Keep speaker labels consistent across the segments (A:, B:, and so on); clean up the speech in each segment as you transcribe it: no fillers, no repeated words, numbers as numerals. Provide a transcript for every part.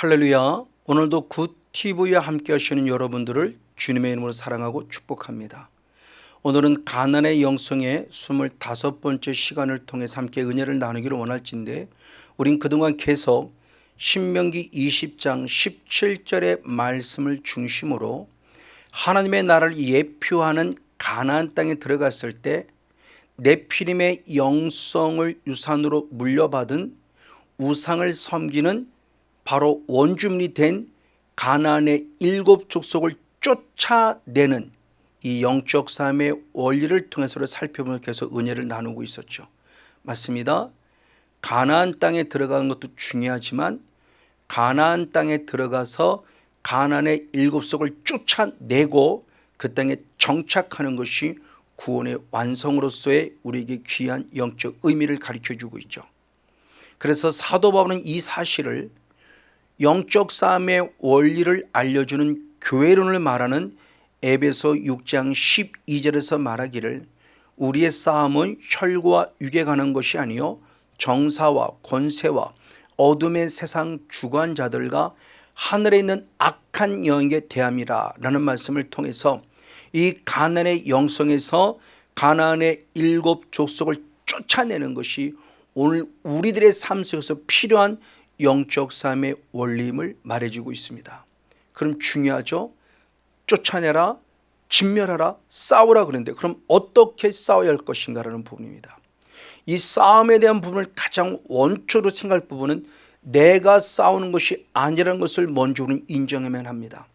A: 할렐루야. 오늘도 굿TV와 함께 하시는 여러분들을 주님의 이름으로 사랑하고 축복합니다. 오늘은 가난의 영성의 25번째 시간을 통해서 함께 은혜를 나누기를 원할진데, 우린 그동안 계속 신명기 20장 17절의 말씀을 중심으로 하나님의 나라를 예표하는 가나안 땅에 들어갔을 때 네피림의 영성을 유산으로 물려받은 우상을 섬기는 바로 원주민이 된 가나안의 7 족속을 쫓아내는 이 영적 삶의 원리를 통해서 살펴보면서 계속 은혜를 나누고 있었죠. 맞습니다. 가나안 땅에 들어가는 것도 중요하지만 가나안 땅에 들어가서 가나안의 7 족속을 쫓아내고 그 땅에 정착하는 것이 구원의 완성으로서의 우리에게 귀한 영적 의미를 가르쳐주고 있죠. 그래서 사도 바울은 이 사실을 영적 싸움의 원리를 알려주는 교회론을 말하는 에베소 6장 12절에서 말하기를, 우리의 싸움은 혈과 육에 관한 것이 아니요 정사와 권세와 어둠의 세상 주관자들과 하늘에 있는 악한 영에게 대함이라 라는 말씀을 통해서 이 가나안의 영성에서 가나안의 7 족속을 쫓아내는 것이 오늘 우리들의 삶 속에서 필요한 영적 삶의 원리임을 말해주고 있습니다. 그럼 중요하죠. 쫓아내라, 진멸하라, 싸우라 그러는데, 그럼 어떻게 싸워야 할 것인가라는 부분입니다. 이 싸움에 대한 부분을 가장 원초로 생각할 부분은 내가 싸우는 것이 아니라는 것을 먼저 우리는 인정해야만 합니다.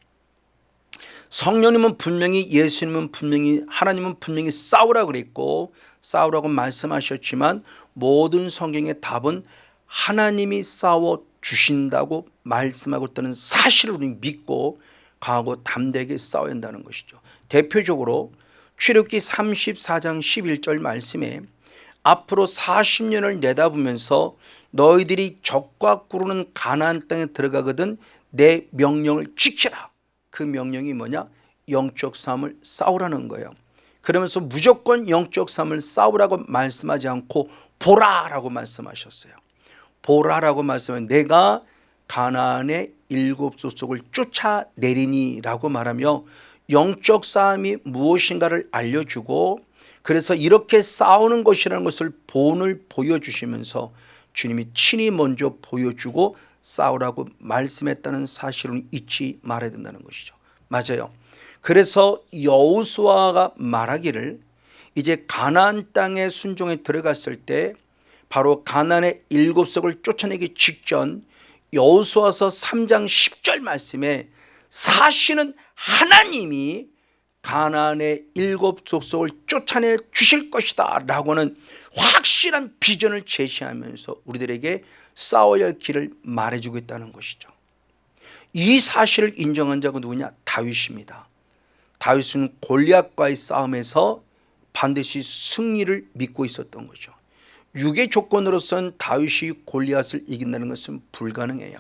A: 성령님은 분명히, 예수님은 분명히, 하나님은 분명히 싸우라 그랬고 싸우라고 말씀하셨지만 모든 성경의 답은 하나님이 싸워 주신다고 말씀하고 있다는 사실을 우리는 믿고 강하고 담대하게 싸워야 한다는 것이죠. 대표적으로 출애굽기 34장 11절 말씀에 앞으로 40년을 내다보면서 너희들이 적과 꾸르는 가나안 땅에 들어가거든 내 명령을 지키라. 그 명령이 뭐냐? 영적 싸움을 싸우라는 거예요. 그러면서 무조건 영적 싸움을 싸우라고 말씀하지 않고 보라라고 말씀하셨어요. 보라라고 말씀하면 내가 가나안의 7 족속을 쫓아내리니 라고 말하며 영적 싸움이 무엇인가를 알려주고, 그래서 이렇게 싸우는 것이라는 것을 본을 보여주시면서 주님이 친히 먼저 보여주고 싸우라고 말씀했다는 사실은 잊지 말아야 된다는 것이죠. 맞아요. 그래서 여호수아가 말하기를, 이제 가나안 땅에 순종에 들어갔을 때 바로 가나안의 7 족속을 쫓아내기 직전 여호수아서 3장 10절 말씀에 사실은 하나님이 가나안의 7 족속을 쫓아내 주실 것이다 라고는 확실한 비전을 제시하면서 우리들에게 싸워야 할 길을 말해주고 있다는 것이죠. 이 사실을 인정한 자가 누구냐? 다윗입니다. 다윗은 골리앗과의 싸움에서 반드시 승리를 믿고 있었던 거죠. 육의 조건으로서는 다윗이 골리앗을 이긴다는 것은 불가능해요.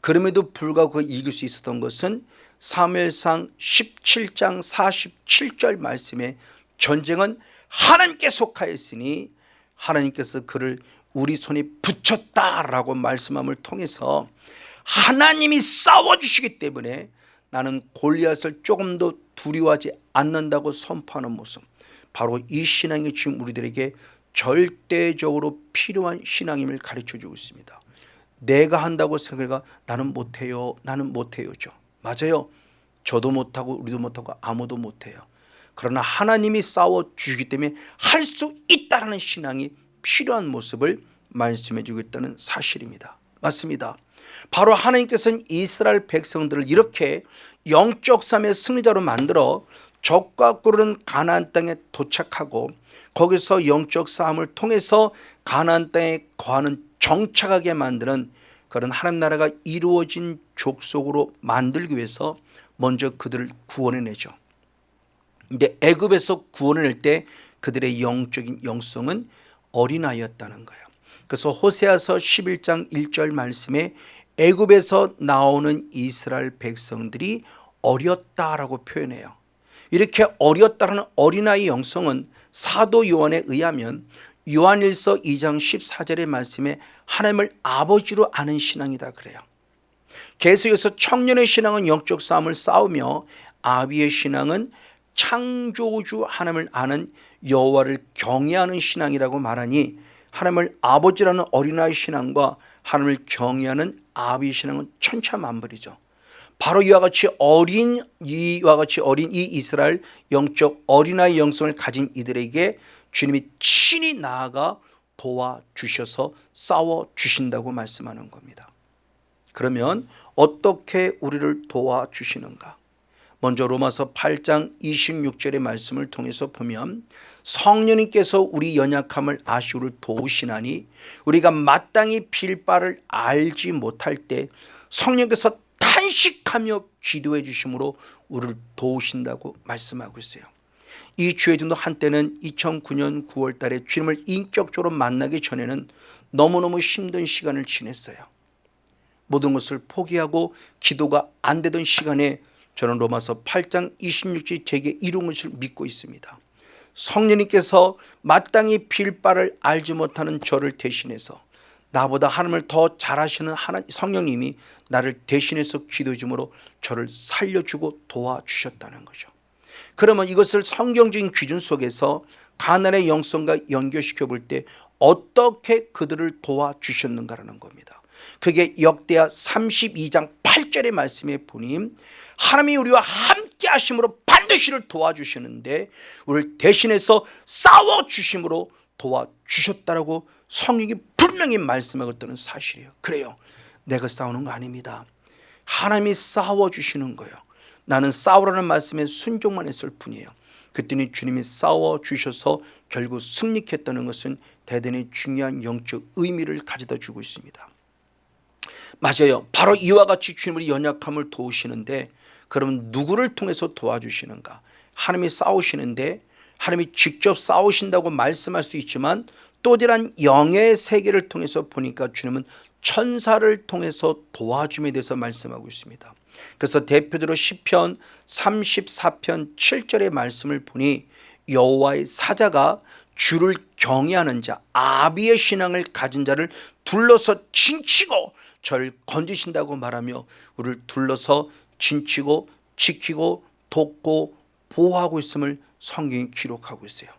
A: 그럼에도 불구하고 이길 수 있었던 것은 사무엘상 17장 47절 말씀에 전쟁은 하나님께 속하였으니 하나님께서 그를 우리 손에 붙였다라고 말씀함을 통해서 하나님이 싸워주시기 때문에 나는 골리앗을 조금 더 두려워하지 않는다고 선포하는 모습, 바로 이 신앙이 지금 우리들에게 절대적으로 필요한 신앙임을 가르쳐주고 있습니다. 내가 한다고 생각해가 나는 못해요, 나는 못해요죠. 맞아요. 저도 못하고 우리도 못하고 아무도 못해요. 그러나 하나님이 싸워주시기 때문에 할 수 있다는 신앙이 필요한 모습을 말씀해주고 있다는 사실입니다. 맞습니다. 바로 하나님께서는 이스라엘 백성들을 이렇게 영적 싸움의 승리자로 만들어 적과 꿀은 가나안 땅에 도착하고 거기서 영적 싸움을 통해서 가나안 땅에 거하는 정착하게 만드는 그런 하나님 나라가 이루어진 족속으로 만들기 위해서 먼저 그들을 구원해내죠. 근데 애굽에서 구원해낼 때 그들의 영적인 영성은 어린아이였다는 거예요. 그래서 호세아서 11장 1절 말씀에 애굽에서 나오는 이스라엘 백성들이 어렸다라고 표현해요. 이렇게 어렸다는 어린아이 영성은 사도 요한에 의하면 요한일서 2장 14절의 말씀에 하나님을 아버지로 아는 신앙이다 그래요. 계속해서 청년의 신앙은 영적 싸움을 싸우며 아비의 신앙은 창조주 하나님을 아는 여호와를 경외하는 신앙이라고 말하니, 하나님을 아버지라는 어린아이 신앙과 하나님을 경외하는 아비의 신앙은 천차만별이죠. 바로 이와 같이 어린 이 이스라엘 영적 어린아이 영성을 가진 이들에게 주님이 친히 나아가 도와주셔서 싸워주신다고 말씀하는 겁니다. 그러면 어떻게 우리를 도와주시는가? 먼저 로마서 8장 26절의 말씀을 통해서 보면, 성령님께서 우리 연약함을 아시고 우리를 도우시나니 우리가 마땅히 빌 바를 알지 못할 때 성령께서 탄식하며 기도해 주심으로 우리를 도우신다고 말씀하고 있어요. 이 주의진도 한때는 2009년 9월 달에 주님을 인격적으로 만나기 전에는 너무너무 힘든 시간을 지냈어요. 모든 것을 포기하고 기도가 안 되던 시간에 저는 로마서 8장 26절 제게 이룬 것을 믿고 있습니다. 성령님께서 마땅히 빌 바를 알지 못하는 저를 대신해서 나보다 하나님을 더 잘하시는 성령님이 나를 대신해서 기도해 주므로 저를 살려주고 도와주셨다는 거죠. 그러면 이것을 성경적인 기준 속에서 가나안의 영성과 연결시켜 볼 때 어떻게 그들을 도와주셨는가라는 겁니다. 그게 역대하 32장 8절의 말씀에 보니, 하나님이 우리와 함께 하심으로 반드시 를 도와주시는데 우리를 대신해서 싸워주심으로 도와주셨다라고 성경이 분명히 말씀하고 있다는 사실이에요. 그래요, 내가 싸우는 거 아닙니다. 하나님이 싸워주시는 거예요. 나는 싸우라는 말씀에 순종만 했을 뿐이에요. 그랬더니 주님이 싸워주셔서 결국 승리했다는 것은 대단히 중요한 영적 의미를 가져다 주고 있습니다. 맞아요. 바로 이와 같이 주님의 연약함을 도우시는데, 그러면 누구를 통해서 도와주시는가? 하나님이 싸우시는데 하나님이 직접 싸우신다고 말씀할 수도 있지만, 또 다른 영의 세계를 통해서 보니까 주님은 천사를 통해서 도와줌에 대해서 말씀하고 있습니다. 그래서 대표적으로 시편 34편 7절의 말씀을 보니, 여호와의 사자가 주를 경외하는 자, 아비의 신앙을 가진 자를 둘러서 진치고 저를 건지신다고 말하며 우리를 둘러서 진치고 지키고 돕고 보호하고 있음을 성경이 기록하고 있어요.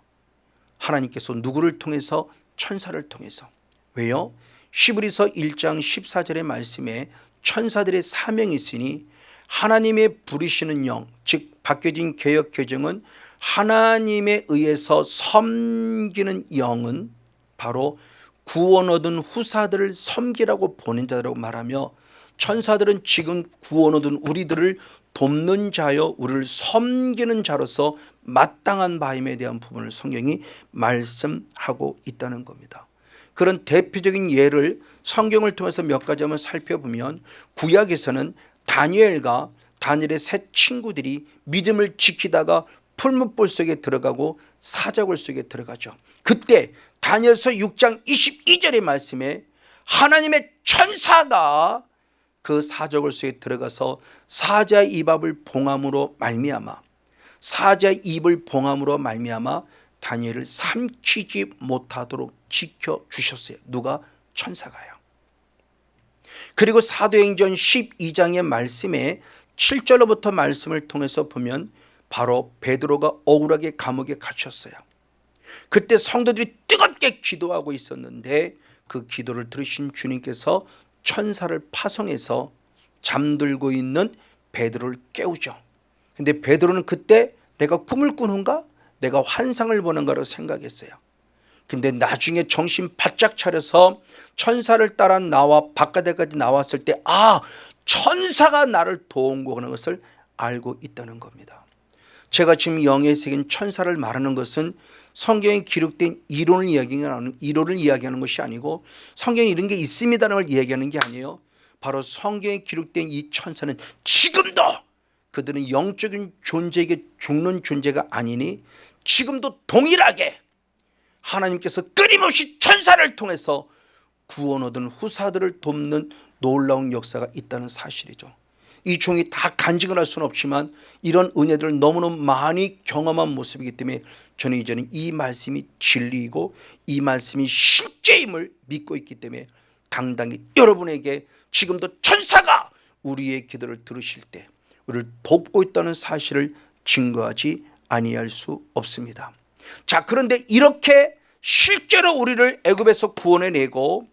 A: 하나님께서 누구를 통해서? 천사를 통해서. 왜요? 히브리서 1장 14절의 말씀에 천사들의 사명이 있으니 하나님의 부르시는 영, 즉 바뀌어진 개역 개정은 하나님에 의해서 섬기는 영은 바로 구원 얻은 후사들을 섬기라고 보낸 자라고 말하며, 천사들은 지금 구원 얻은 우리들을 돕는 자여 우리를 섬기는 자로서 마땅한 바임에 대한 부분을 성경이 말씀하고 있다는 겁니다. 그런 대표적인 예를 성경을 통해서 몇 가지 한번 살펴보면, 구약에서는 다니엘과 다니엘의 세 친구들이 믿음을 지키다가 풀무불 속에 들어가고 사자굴 속에 들어가죠. 그때 다니엘서 6장 22절의 말씀에 하나님의 천사가 그 사자굴 속에 들어가서 사자의 입을 봉함으로 말미암아 다니엘을 삼키지 못하도록 지켜주셨어요. 누가? 천사가요. 그리고 사도행전 12장의 말씀에 7절로부터 말씀을 통해서 보면 바로 베드로가 억울하게 감옥에 갇혔어요. 그때 성도들이 뜨겁게 기도하고 있었는데 그 기도를 들으신 주님께서 천사를 파송해서 잠들고 있는 베드로를 깨우죠. 근데 베드로는 그때 내가 꿈을 꾸는가? 내가 환상을 보는가로 생각했어요. 근데 나중에 정신 바짝 차려서 천사를 따라 나와 바깥에까지 나왔을 때, 천사가 나를 도운 거라는 것을 알고 있다는 겁니다. 제가 지금 영의 세계인 천사를 말하는 것은 성경에 기록된 이론을 이야기하는 것이 아니고, 성경에 이런 게 있습니다라는 걸 이야기하는 게 아니에요. 바로 성경에 기록된 이 천사는 지금도, 그들은 영적인 존재에게 죽는 존재가 아니니 지금도 동일하게 하나님께서 끊임없이 천사를 통해서 구원 얻은 후사들을 돕는 놀라운 역사가 있다는 사실이죠. 이 종이 다 간증을 할 수는 없지만 이런 은혜들을 너무너무 많이 경험한 모습이기 때문에 저는 이제는 이 말씀이 진리이고 이 말씀이 실제임을 믿고 있기 때문에 당당히 여러분에게 지금도 천사가 우리의 기도를 들으실 때 우리를 돕고 있다는 사실을 증거하지 아니할 수 없습니다. 자, 그런데 이렇게 실제로 우리를 애굽에서 구원해내고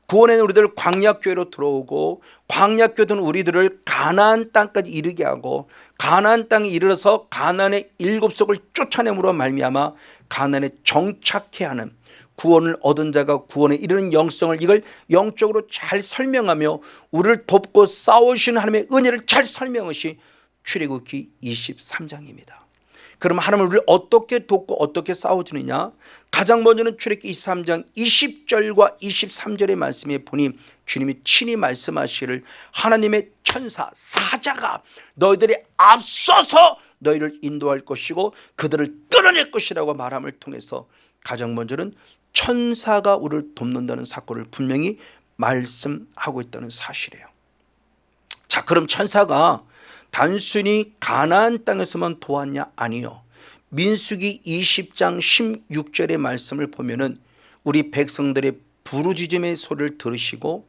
A: 구원해 우리들 광야교회로 들어오고 광야교회는 우리들을 가나안 땅까지 이르게 하고 가나안 땅에 이르러서 가나안의 7속을 쫓아냄으로 말미암아 가나안에 정착해 하는 구원을 얻은 자가 구원에 이르는 영성을 이걸 영적으로 잘 설명하며 우리를 돕고 싸우시는 하나님의 은혜를 잘 설명한 것이 출애굽기 23장입니다. 그럼 하나님은 우리를 어떻게 돕고 어떻게 싸워주느냐? 가장 먼저는 출애굽기 23장 20절과 23절의 말씀에 보니 주님이 친히 말씀하시기를 하나님의 천사 사자가 너희들이 앞서서 너희를 인도할 것이고 그들을 끌어낼 것이라고 말함을 통해서 가장 먼저는 천사가 우리를 돕는다는 사건을 분명히 말씀하고 있다는 사실이에요. 자, 그럼 천사가 단순히 가나안 땅에서만 도왔냐? 아니요. 민수기 20장 16절의 말씀을 보면은 우리 백성들의 부르짖음의 소리를 들으시고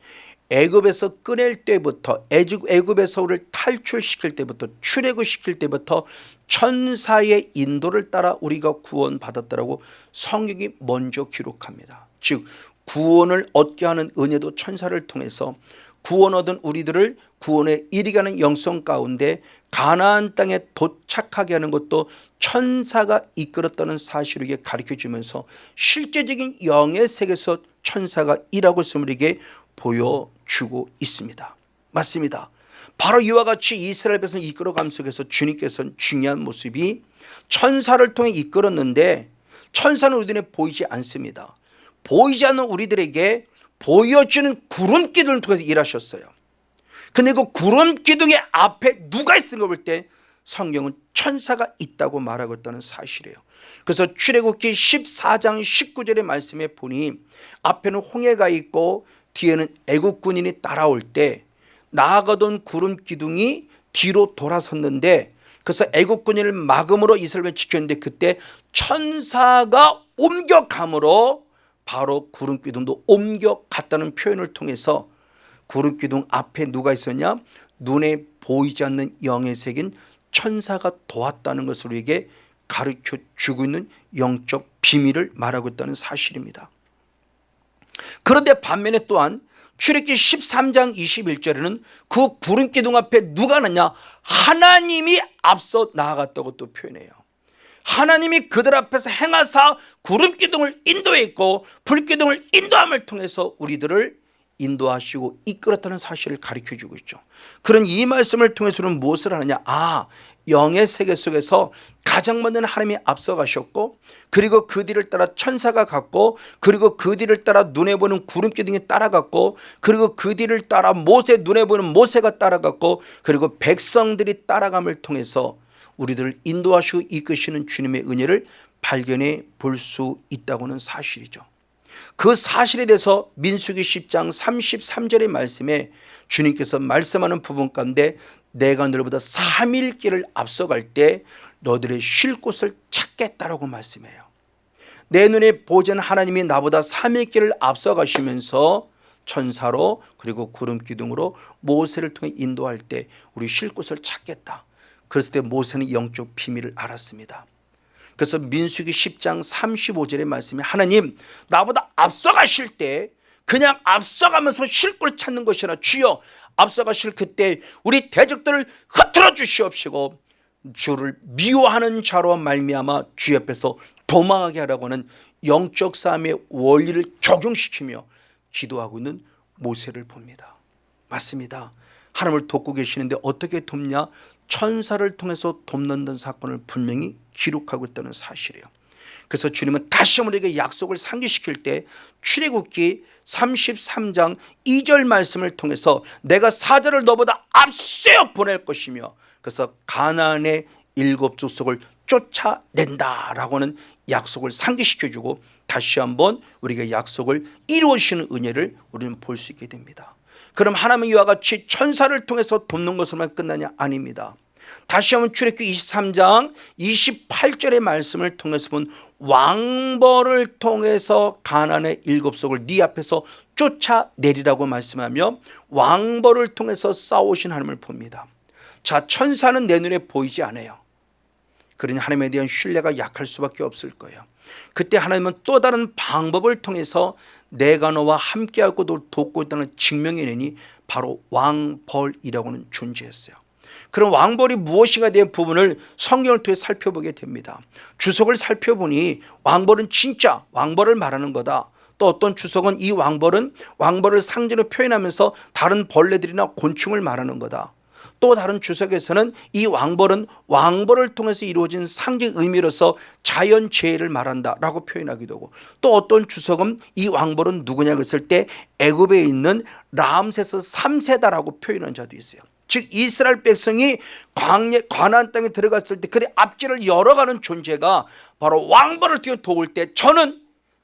A: 애굽에서 꺼낼 때부터 애굽에서 우리를 탈출시킬 때부터 출애굽시킬 때부터 천사의 인도를 따라 우리가 구원받았다라고 성경이 먼저 기록합니다. 즉 구원을 얻게 하는 은혜도 천사를 통해서 구원 얻은 우리들을 구원에 이르게 하는 영성 가운데 가나안 땅에 도착하게 하는 것도 천사가 이끌었다는 사실을 가르쳐주면서 실제적인 영의 세계에서 천사가 일하고 있음을 우리에게 보여주고 있습니다. 맞습니다. 바로 이와 같이 이스라엘 백성을 이끌어감 속에서 주님께서는 중요한 모습이 천사를 통해 이끌었는데 천사는 우리 눈에 보이지 않습니다. 보이지 않는 우리들에게 보여주는 구름 기둥을 통해서 일하셨어요. 근데 그 구름 기둥의 앞에 누가 있는 걸 볼 때 성경은 천사가 있다고 말하고 있다는 사실이에요. 그래서 출애굽기 14장 19절의 말씀에 보니 앞에는 홍해가 있고 뒤에는 애국 군인이 따라올 때 나아가던 구름 기둥이 뒤로 돌아섰는데 그래서 애국 군인을 막음으로 이스라엘을 지켰는데 그때 천사가 옮겨감으로 바로 구름 기둥도 옮겨갔다는 표현을 통해서 구름 기둥 앞에 누가 있었냐? 눈에 보이지 않는 영의 세계인 천사가 도왔다는 것을 우리에게 가르쳐 주고 있는 영적 비밀을 말하고 있다는 사실입니다. 그런데 반면에 또한 출애굽기 13장 21절에는 그 구름 기둥 앞에 누가 났냐? 하나님이 앞서 나아갔다고 또 표현해요. 하나님이 그들 앞에서 행하사 구름 기둥을 인도했고 불 기둥을 인도함을 통해서 우리들을 인도하시고 이끌었다는 사실을 가르쳐주고 있죠. 그런 이 말씀을 통해서는 무엇을 하느냐? 영의 세계 속에서 가장 먼저 하나님이 앞서가셨고 그리고 그 뒤를 따라 천사가 갔고 그리고 그 뒤를 따라 눈에 보이는 구름 기둥이 따라갔고 그리고 그 뒤를 따라 모세 눈에 보이는 모세가 따라갔고 그리고 백성들이 따라감을 통해서 우리들을 인도하시고 이끄시는 주님의 은혜를 발견해 볼 수 있다고는 사실이죠. 그 사실에 대해서 민수기 10장 33절의 말씀에 주님께서 말씀하는 부분 가운데 내가 너희보다 3일 길을 앞서갈 때 너희들의 쉴 곳을 찾겠다라고 말씀해요. 내 눈에 보이는 하나님이 나보다 3일 길을 앞서가시면서 천사로 그리고 구름 기둥으로 모세를 통해 인도할 때 우리 쉴 곳을 찾겠다. 그랬을 때 모세는 영적 비밀을 알았습니다. 그래서 민수기 10장 35절의 말씀이 하나님 나보다 앞서가실 때 그냥 앞서가면서 쉴 곳을 찾는 것이 아니라 주여 앞서가실 그때 우리 대적들을 흩어져 주시옵시고 주를 미워하는 자로 말미암아 주 옆에서 도망하게 하라고 하는 영적 싸움의 원리를 적용시키며 기도하고 있는 모세를 봅니다. 맞습니다. 하나님을 돕고 계시는데 어떻게 돕냐? 천사를 통해서 돕는다는 사건을 분명히 기록하고 있다는 사실이에요. 그래서 주님은 다시 우리에게 약속을 상기시킬 때 출애굽기 33장 2절 말씀을 통해서 내가 사자를 너보다 앞서 보낼 것이며 그래서 가나안의 7족속을 쫓아낸다라고는 약속을 상기시켜주고 다시 한번 우리가 약속을 이루시는 은혜를 우리는 볼 수 있게 됩니다. 그럼 하나님은 이와 같이 천사를 통해서 돕는 것으로만 끝나냐? 아닙니다. 다시 한번 출애굽기 23장 28절의 말씀을 통해서 본 왕벌을 통해서 가나안의 7속을 네 앞에서 쫓아내리라고 말씀하며 왕벌을 통해서 싸우신 하나님을 봅니다. 자, 천사는 내 눈에 보이지 않아요. 그러니 하나님에 대한 신뢰가 약할 수밖에 없을 거예요. 그때 하나님은 또 다른 방법을 통해서 내가 너와 함께하고 널 돕고 있다는 증명이니 바로 왕벌이라고 하는 존재였어요. 그런 왕벌이 무엇인가에 대한 부분을 성경을 통해 살펴보게 됩니다. 주석을 살펴보니 왕벌은 진짜 왕벌을 말하는 거다. 또 어떤 주석은 이 왕벌은 왕벌을 상징으로 표현하면서 다른 벌레들이나 곤충을 말하는 거다. 또 다른 주석에서는 이 왕벌은 왕벌을 통해서 이루어진 상징 의미로서 자연재해를 말한다라고 표현하기도 하고, 또 어떤 주석은 이 왕벌은 누구냐 했을 때 애굽에 있는 람세스 3세다라고 표현한 자도 있어요. 즉 이스라엘 백성이 가나안 땅에 들어갔을 때 그의 앞길을 열어가는 존재가 바로 왕벌을 뛰어 도울 때 저는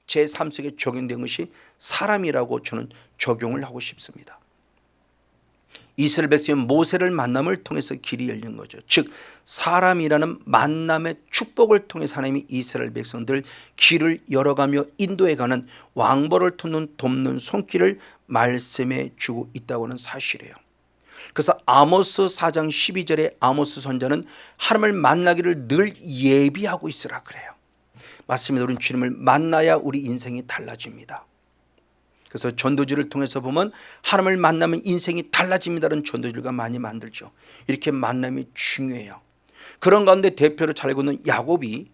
A: 제 3세에 적용된 것이 사람이라고 저는 적용을 하고 싶습니다. 이스라엘 백성은 모세를 만남을 통해서 길이 열린 거죠. 즉 사람이라는 만남의 축복을 통해서 하나님이 이스라엘 백성들 길을 열어가며 인도해가는 왕벌을 돕는 손길을 말씀해 주고 있다고 하는 사실이에요. 그래서 아모스 4장 12절에 아모스 선자는 하나님을 만나기를 늘 예비하고 있으라 그래요. 맞습니다. 우리는 주님을 만나야 우리 인생이 달라집니다. 그래서 전도지를 통해서 보면 하나님을 만나면 인생이 달라집니다라는 전도지가 많이 만들죠. 이렇게 만남이 중요해요. 그런 가운데 대표로 잘 알고 있는 야곱이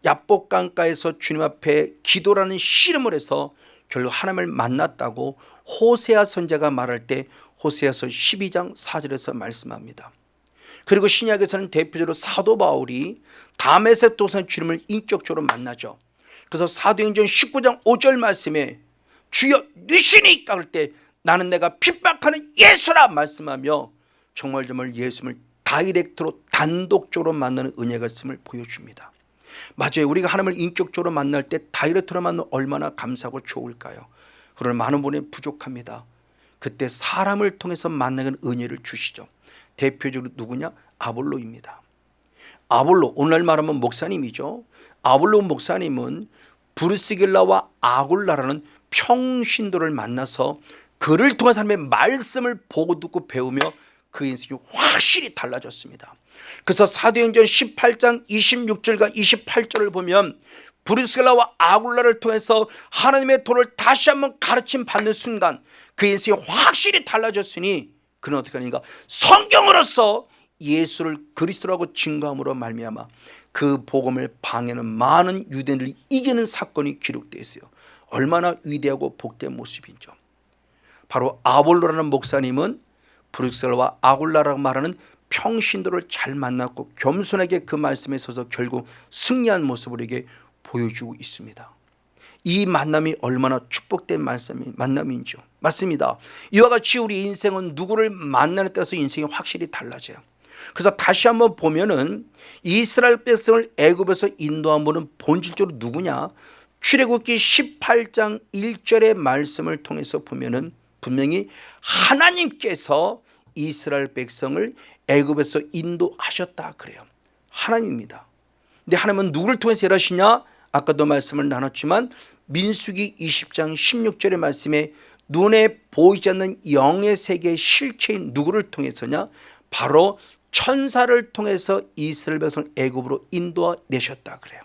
A: 야복강가에서 주님 앞에 기도라는 씨름을 해서 결국 하나님을 만났다고 호세아 선지자가 말할 때 호세아서 12장 4절에서 말씀합니다. 그리고 신약에서는 대표적으로 사도 바울이 다메섹 도상에 주님을 인격적으로 만나죠. 그래서 사도행전 19장 5절 말씀에 주여 누시니까 그럴 때 나는 내가 핍박하는 예수라 말씀하며 정말 예수님을 다이렉트로 단독적으로 만나는 은혜가 있음을 보여줍니다. 맞아요. 우리가 하나님을 인격적으로 만날 때 다이렉트로 만나면 얼마나 감사하고 좋을까요? 그러나 많은 분이 부족합니다. 그때 사람을 통해서 만나는 은혜를 주시죠. 대표적으로 누구냐? 아볼로입니다. 아볼로, 오늘 말하면 목사님이죠. 아볼로 목사님은 브루스길라와 아굴라라는 평신도를 만나서 그를 통해서 하나님의 말씀을 보고 듣고 배우며 그 인생이 확실히 달라졌습니다. 그래서 사도행전 18장 26절과 28절을 보면 브루스길라와 아굴라를 통해서 하나님의 도를 다시 한번 가르침 받는 순간 그 인생이 확실히 달라졌으니 그는 어떻게 하는가? 성경으로서 예수를 그리스도라고 증거함으로 말미암아 그 복음을 방해하는 많은 유대인을 이기는 사건이 기록되어 있어요. 얼마나 위대하고 복된 모습이죠. 바로 아볼로라는 목사님은 브룩셀과 아굴라라고 말하는 평신도를 잘 만났고 겸손하게 그 말씀에 서서 결국 승리한 모습을 우리에게 보여주고 있습니다. 이 만남이 얼마나 축복된 만남인지요. 맞습니다. 이와 같이 우리 인생은 누구를 만나는 따라서 인생이 확실히 달라져요. 그래서 다시 한번 보면은 이스라엘 백성을 애굽에서 인도한 분은 본질적으로 누구냐? 출애굽기 18장 1절의 말씀을 통해서 보면은 분명히 하나님께서 이스라엘 백성을 애굽에서 인도하셨다 그래요. 하나님입니다. 근데 하나님은 누구를 통해서 일하시냐? 아까도 말씀을 나눴지만 민수기 20장 16절의 말씀에 눈에 보이지 않는 영의 세계의 실체인 누구를 통해서냐? 바로 천사를 통해서 이스라엘 백성을 애굽으로 인도내셨다 그래요.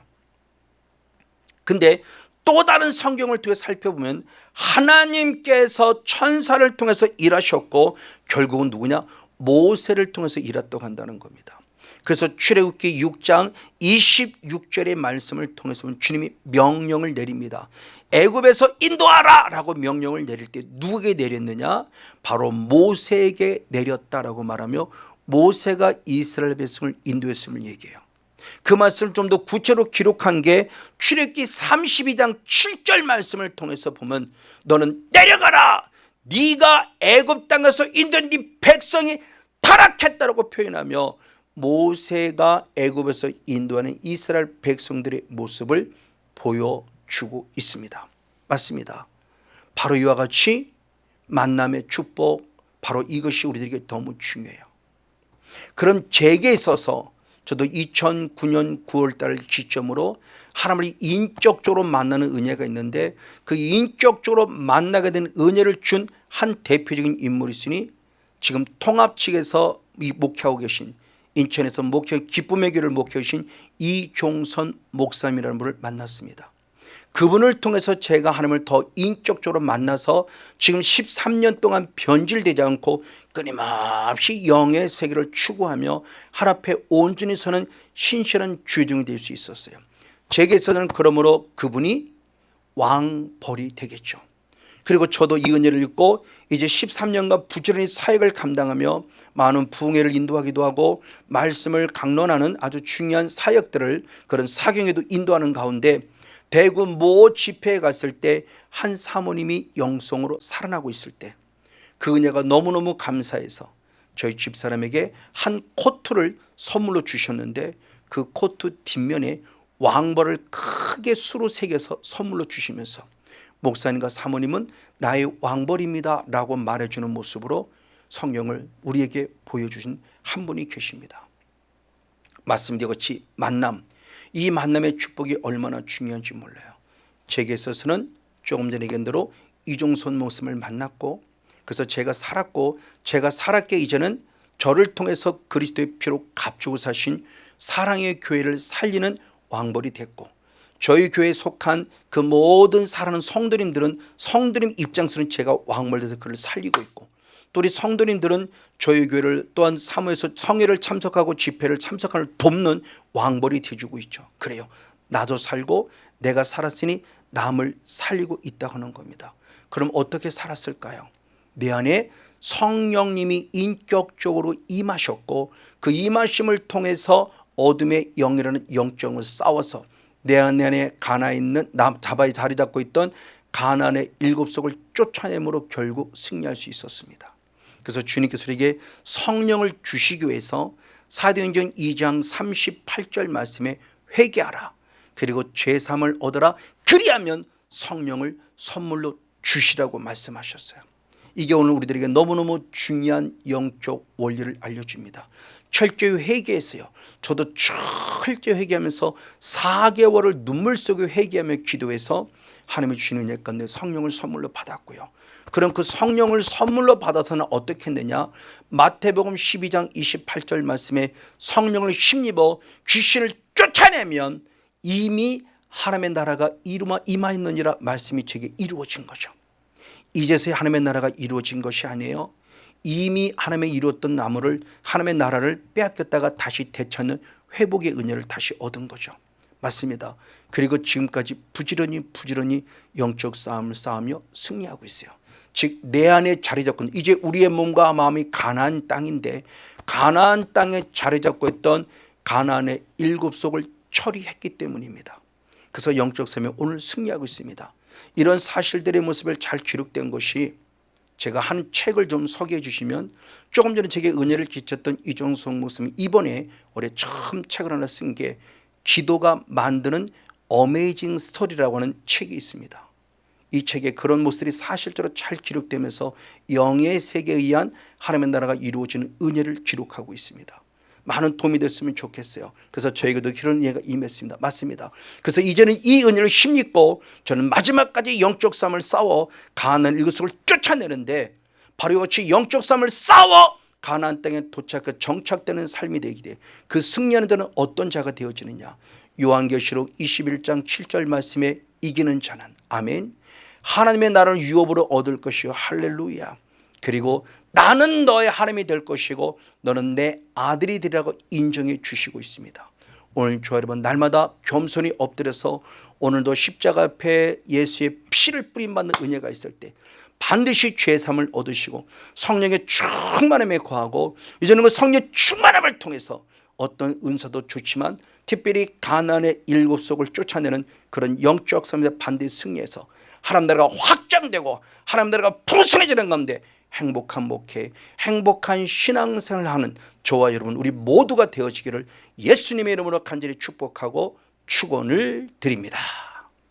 A: 근데 또 다른 성경을 통해 살펴보면 하나님께서 천사를 통해서 일하셨고 결국은 누구냐? 모세를 통해서 일했다고 한다는 겁니다. 그래서 출애굽기 6장 26절의 말씀을 통해서 주님이 명령을 내립니다. 애굽에서 인도하라 라고 명령을 내릴 때 누구에게 내렸느냐? 바로 모세에게 내렸다라고 말하며 모세가 이스라엘 백성을 인도했음을 얘기해요. 그 말씀을 좀 더 구체로 기록한 게 출애굽기 32장 7절 말씀을 통해서 보면 너는 내려가라 네가 애굽 땅에서 인도한 네 백성이 타락했다라고 표현하며 모세가 애굽에서 인도하는 이스라엘 백성들의 모습을 보여주고 있습니다. 맞습니다. 바로 이와 같이 만남의 축복, 바로 이것이 우리들에게 너무 중요해요. 그런 제게 있어서 저도 2009년 9월달 기점으로 하나님을 인격적으로 만나는 은혜가 있는데 그 인격적으로 만나게 된 은혜를 준 한 대표적인 인물이 있으니 지금 통합 측에서 목회하고 계신 인천에서 기쁨의 교회를 목회하고 계신 이종선 목사님이라는 분을 만났습니다. 그분을 통해서 제가 하나님을 더 인격적으로 만나서 지금 13년 동안 변질되지 않고 끊임없이 영의 세계를 추구하며 하나님 앞에 온전히 서는 신실한 주종이 될 수 있었어요. 제게서는 그러므로 그분이 왕벌이 되겠죠. 그리고 저도 이 은혜를 읽고 이제 13년간 부지런히 사역을 감당하며 많은 부흥회를 인도하기도 하고 말씀을 강론하는 아주 중요한 사역들을 그런 사경에도 인도하는 가운데 대구 모 집회에 갔을 때 한 사모님이 영성으로 살아나고 있을 때 그 은혜가 너무너무 감사해서 저희 집사람에게 한 코트를 선물로 주셨는데 그 코트 뒷면에 왕벌을 크게 수로 새겨서 선물로 주시면서 목사님과 사모님은 나의 왕벌입니다 라고 말해주는 모습으로 성령을 우리에게 보여주신 한 분이 계십니다. 말씀드린 것이 만남, 이 만남의 축복이 얼마나 중요한지 몰라요. 제게 있어서는 조금 전에 얘기한 대로 이종선 목사님을 만났고 그래서 제가 살았고 제가 살았기에 이제는 저를 통해서 그리스도의 피로 값주고 사신 사랑의 교회를 살리는 왕벌이 됐고 저희 교회에 속한 그 모든 사랑하는 성도님들은 성도님 입장에서는 제가 왕벌돼서 그를 살리고 있고 또 우리 성도님들은 저희 교회를 또한 사모해서 성회를 참석하고 집회를 참석하는 돕는 왕벌이 되어주고 있죠. 그래요. 나도 살고 내가 살았으니 남을 살리고 있다고 하는 겁니다. 그럼 어떻게 살았을까요? 내 안에 성령님이 인격적으로 임하셨고 그 임하심을 통해서 어둠의 영이라는 영적을 싸워서 내 안에 가나에 있는 자바에 자리 잡고 있던 가나안의 7속을 쫓아내므로 결국 승리할 수 있었습니다. 그래서 주님께서 우리에게 성령을 주시기 위해서 사도행전 2장 38절 말씀에 회개하라 그리고 죄사함을 얻어라 그리하면 성령을 선물로 주시라고 말씀하셨어요. 이게 오늘 우리들에게 너무너무 중요한 영적 원리를 알려줍니다. 철저히 회개했어요. 저도 철저히 회개하면서 4개월을 눈물 속에 회개하며 기도해서 하나님이 주시는 은혜 가운데 성령을 선물로 받았고요. 그럼 그 성령을 선물로 받아서는 어떻게 했느냐? 마태복음 12장 28절 말씀에 성령을 힘입어 귀신을 쫓아내면 이미 하나님의 나라가 임하였느니라 말씀이 제게 이루어진 거죠. 이제서야 하나님의 나라가 이루어진 것이 아니에요. 이미 하나님의 이루었던 하나님의 나라를 빼앗겼다가 다시 되찾는 회복의 은혜를 다시 얻은 거죠. 맞습니다. 그리고 지금까지 부지런히 영적 싸움을 싸우며 승리하고 있어요. 즉 내 안에 자리 잡고 이제 우리의 몸과 마음이 가나안 땅인데 가나안 땅에 자리 잡고 있던 가나안의 7속을 처리했기 때문입니다. 그래서 영적 삶에 오늘 승리하고 있습니다. 이런 사실들의 모습을 잘 기록된 것이 제가 한 책을 좀 소개해 주시면 조금 전에 제게 은혜를 끼쳤던 이종성 목사님이 이번에 올해 처음 책을 하나 쓴 게 기도가 만드는 어메이징 스토리라고 하는 책이 있습니다. 이 책에 그런 모습들이 사실적으로 잘 기록되면서 영의 세계에 의한 하나님의 나라가 이루어지는 은혜를 기록하고 있습니다. 많은 도움이 됐으면 좋겠어요. 그래서 저에게도 그런 은혜가 임했습니다. 맞습니다. 그래서 이제는 이 은혜를 힘입고 저는 마지막까지 영적 싸움을 싸워 가나안 7속을 쫓아내는데 바로 이같이 영적 싸움을 싸워 가나안 땅에 정착되는 삶이 되기 돼. 그 승리하는 자는 어떤 자가 되어지느냐? 요한계시록 21장 7절 말씀에 이기는 자는 아멘. 하나님의 나라를 유업으로 얻을 것이요 할렐루야. 그리고 나는 너의 하나님이 될 것이고 너는 내 아들이 되리라고 인정해 주시고 있습니다. 오늘 저 여러분 날마다 겸손히 엎드려서 오늘도 십자가 앞에 예수의 피를 뿌림받는 은혜가 있을 때 반드시 죄사함을 얻으시고 성령의 충만함에 거하고 이제는 그 성령의 충만함을 통해서 어떤 은사도 좋지만 특별히 가나안의 7속을 쫓아내는 그런 영적 싸움에 반드시 승리해서 하나님 나라가 확장되고 하나님 나라가 풍성해지는 가운데 행복한 목회, 행복한 신앙생활을 하는 저와 여러분 우리 모두가 되어지기를 예수님의 이름으로 간절히 축복하고 축원을 드립니다.